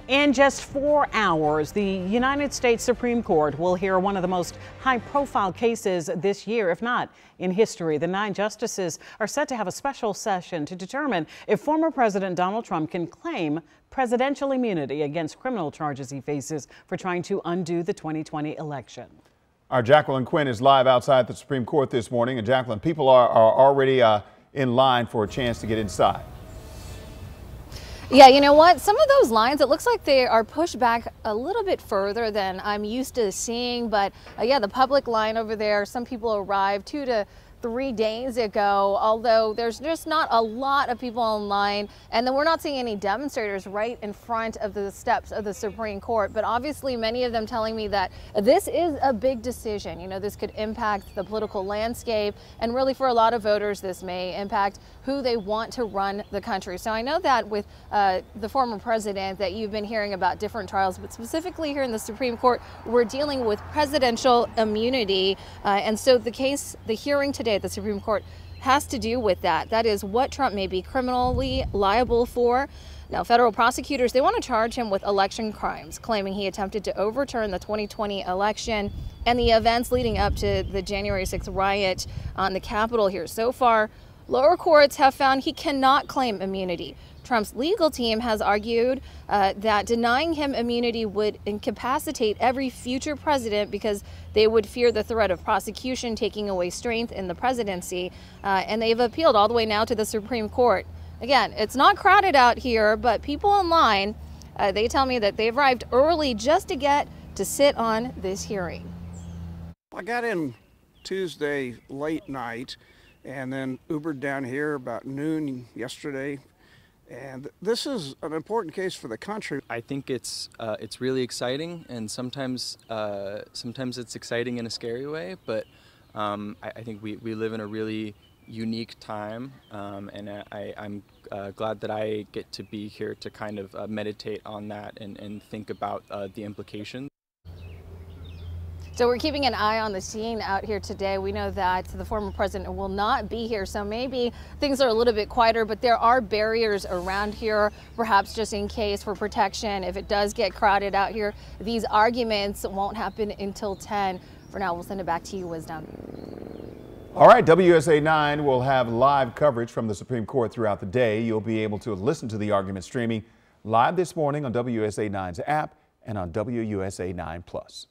In just 4 hours, the United States Supreme Court will hear one of the most high-profile cases this year, if not in history. The 9 justices are set to have a special session to determine if former President Donald Trump can claim presidential immunity against criminal charges he faces for trying to undo the 2020 election. Our Jacqueline Quinn is live outside the Supreme Court this morning. And Jacqueline, people are already in line for a chance to get inside. Yeah, you know what? Some of those lines, it looks like they are pushed back a little bit further than I'm used to seeing. But yeah, the public line over there, some people arrived 2 to 3 days ago, although there's just not a lot of people online. And then we're not seeing any demonstrators right in front of the steps of the Supreme Court. But obviously many of them telling me that this is a big decision. You know, this could impact the political landscape. And really for a lot of voters, this may impact who they want to run the country. So I know that with the former president that you've been hearing about different trials, but specifically here in the Supreme Court, we're dealing with presidential immunity. And so the hearing today at the Supreme Court has to do with that. That is what Trump may be criminally liable for. Now, federal prosecutors, they want to charge him with election crimes, claiming he attempted to overturn the 2020 election and the events leading up to the January 6th riot on the Capitol here. So far, lower courts have found he cannot claim immunity. Trump's legal team has argued that denying him immunity would incapacitate every future president because they would fear the threat of prosecution taking away strength in the presidency. And they've appealed all the way now to the Supreme Court. Again, it's not crowded out here, but people online, they tell me that they've arrived early just to get to sit on this hearing. I got in Tuesday late night and then Ubered down here about noon yesterday. And this is an important case for the country. I think it's really exciting, and sometimes it's exciting in a scary way. But I think we live in a really unique time, and I'm glad that I get to be here to kind of meditate on that and think about the implications. So we're keeping an eye on the scene out here today. We know that the former president will not be here, so maybe things are a little bit quieter, but there are barriers around here, perhaps just in case for protection. If it does get crowded out here, these arguments won't happen until 10. For now, we'll send it back to you, Wisdom. All right, WUSA 9 will have live coverage from the Supreme Court throughout the day. You'll be able to listen to the argument streaming live this morning on WUSA 9's app and on WUSA 9 Plus.